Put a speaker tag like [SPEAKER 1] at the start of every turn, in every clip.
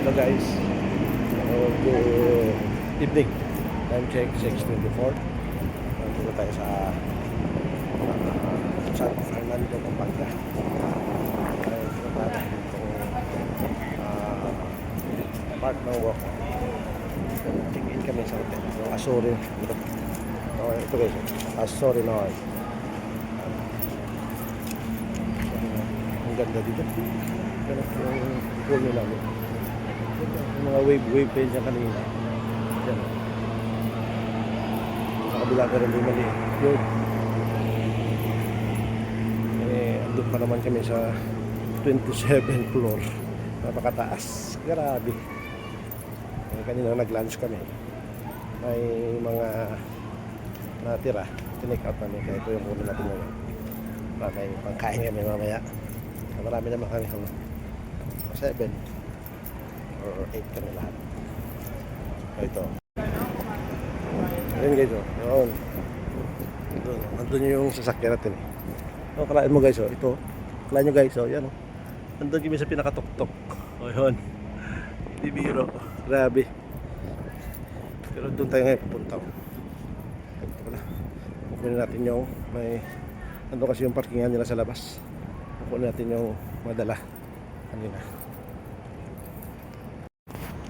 [SPEAKER 1] Hello guys, good evening. Time check 6:24. Nandito tayo sa San Fernando, Pampanga. Ito para part ng walk. Check-in kami sa hotel. Yung Asuri. Ito guys, Asuri Noy. Ang ganda dito. Pero yung pool nila. Yung mga wave pa dyan kanina. Yan. Sa kabila ka rin mali. Yun. Andun pa naman kami sa 27th floor. Napakataas. Grabe. Kanina nag-lunch kami. May mga natira. Tinake out namin. Kaya ito yung muna natin ngayon. May pangkain kami mamaya. Marami naman kami 7 or 8 kami lahat. Ito. Ayan guys, yun. Nandun yung sasakyan natin. Kalain mo guys, ito. Kalain nyo guys, yan. Nandun kami sa pinakatuktok. Yun. Hindi biro. Grabe. Pero doon tayo ngayon pupunta. Kukunin natin yung nandun kasi yung parkingan nila sa labas. Kukunin natin yung madala kanina.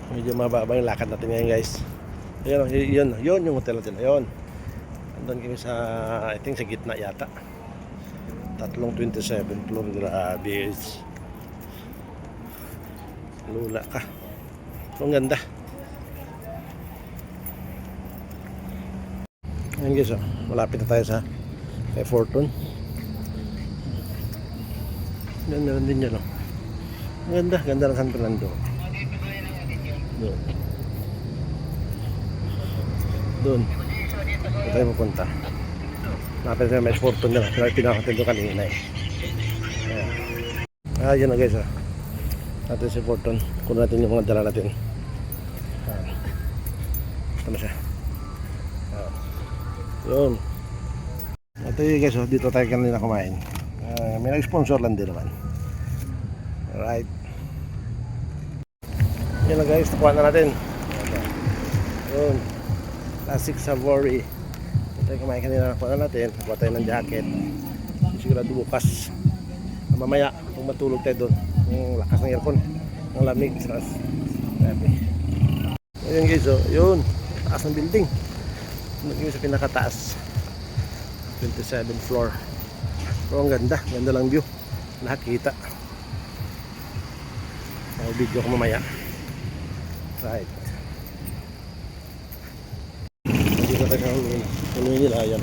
[SPEAKER 1] Medyo mababa yung lakad natin ngayon guys. Yun yung hotel natin. Ayun. Andun kami sa, I think sa gitna yata. Tatlong 27 floor. Grabe. Lula ka. Ang ganda. Ayun guys, malapit na tayo sa Fortune. Ganda din yan, Ganda ng San Fernando. Doon tayo pupunta. Napin sa may Fortune nila. Pinakatin doon kanina yun na guys, natin si Fortune. Kunin natin yung mga dala natin. Ito na siya. Yun. Ito yun guys, dito tayo kanina kumain. May nag-sponsor lang din naman. Alright. Yan na guys, nakuha na natin. Yun. Classic Savory. Ito tayo kumain kanina, nakuha na natin. Nakuha tayo ng jacket. Sigurado bukas. Mamaya, kung matulog tayo doon, yung lakas ng aircon, ang lamig. Grabe. Ayun guys, yun. Taas ng building. Naging sa pinakataas. 27th floor. Pero ang ganda lang view. Lahat kita. Video ko mamaya. Right. Dito tayo sa huluin nila. Ayan.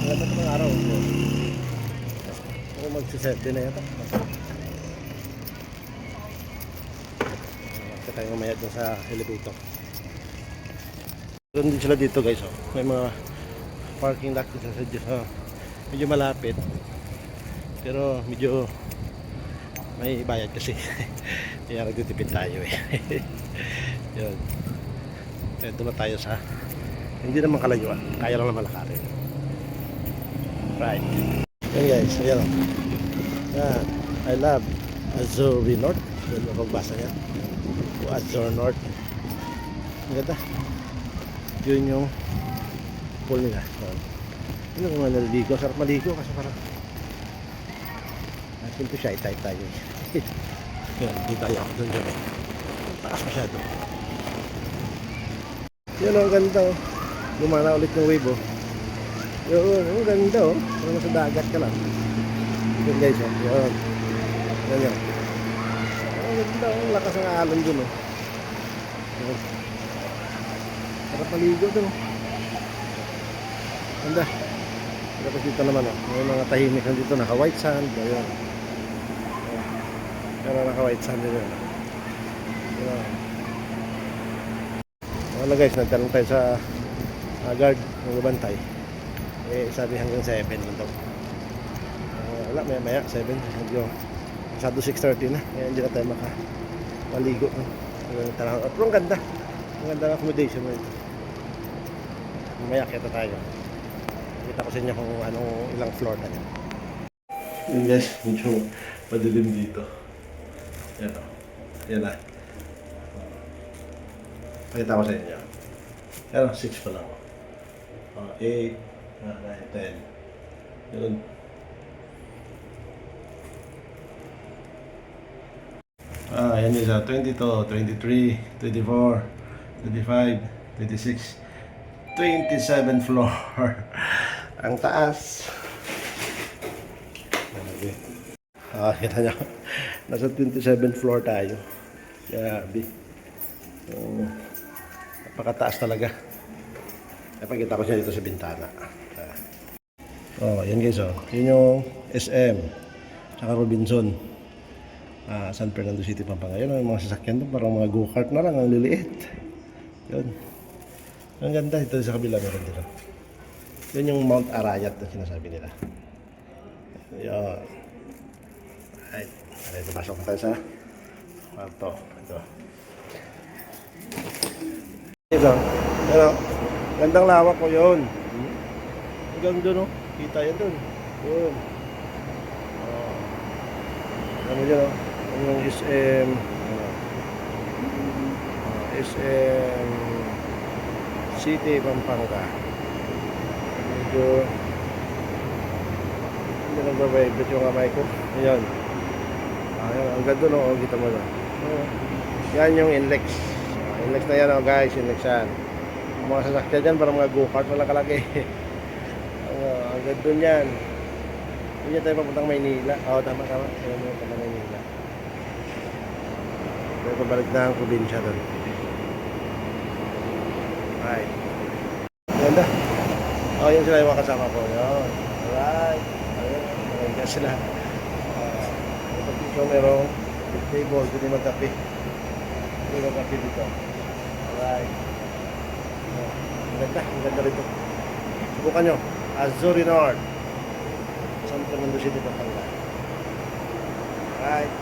[SPEAKER 1] Ganda ko ng araw. Ako magsisete na yata. Kaya tayo mamaya dun sa elevator. Doon din sila dito guys, may mga parking lot sa medyo malapit, pero medyo may bayad kasi kaya nagtitipid tayo yun. Kaya doon na tayo sa hindi naman kalayuan, kaya lang naman lakarin. Right, yun guys, ayan yan. I love Azuri North. Doon na pagbasa niya Azuri North. Ang ganda. Yun yung pool nila. Yun yung mga naliligo. Sarap maligo kasi parang simple shy type tayo. Yan, di tayo ako doon dyan. Taas masyado. Yun ang ganda Lumana ulit ng wave Yun, ang ganda parang sa dagat ka lang. Yun guys yun. Yan. Ang ganda ang lakas ng alon dun Yun. Sarap maligo doon. Ganda. Tapos dito naman may mga tahimik dito, naka white sand. Ayun. Pero naka white sand din yun. Ano guys, nagtanong tayo sa guard ng bantay. Sabi hanggang 7 lang daw. Wala, maya 7. Masyado 6:30 na. Kaya hindi na tayo makapaligo. Pero ang ganda. Ang ganda ng accommodation mo ito. Mamaya kita tayo. Kita ko sa inyo kung anong ilang floor na yan. Yun guys, medyo madilim dito. Yan o. Yan na. Pakita ko sa inyo. Yan o, 6 pa lang. 8, 9, 10. Yun. Yan isa. 22, 23, 24, 25, 26, 27 floor. Ang taas. Kita nyo. Nasa 27th floor tayo. Grabe. Napakataas talaga. Napakita ko siya dito sa bintana. Yan guys. Yun yung SM. Saka Robinson. San Fernando City, Pampanga. Yun ang mga sasakyan doon. Parang mga go-kart na lang. Ang liliit. Yun. Ang ganda. Ito sa kabila meron dito. Yun yung Mount Arayat na sinasabi nila. Yun. Right. Ito, pasok na tayo sa kwarto. Ito. Ito. Pero, gandang lawak ko yun. Hanggang doon, kita yan doon. Yun. Ano yun, yung SM. SM City, Pampanga. Medyo hindi nag-vibrate yung kamay ko. Ayan. Ayan, ang ganda no, kita mo na. Yan yung Inlex. Inlex na yan guys, Inlex yan. Ang mga sasakyan dyan, parang mga go-kart wala kalaki. Ang ganda yan. Hindi tayo papuntang Maynila. Tama. Ayan yung papuntang Maynila. Tayo pabalik na ang probinsya doon. Right. Ganda. Yan sila yung mga kasama ko. Yan. Alright. Ayan sila. So, merong table, pwede magkape. Pwede magkape dito. Alright. Ang ganda rito. Subukan nyo. Azurinard. San Fernando City, Pampanga. Alright.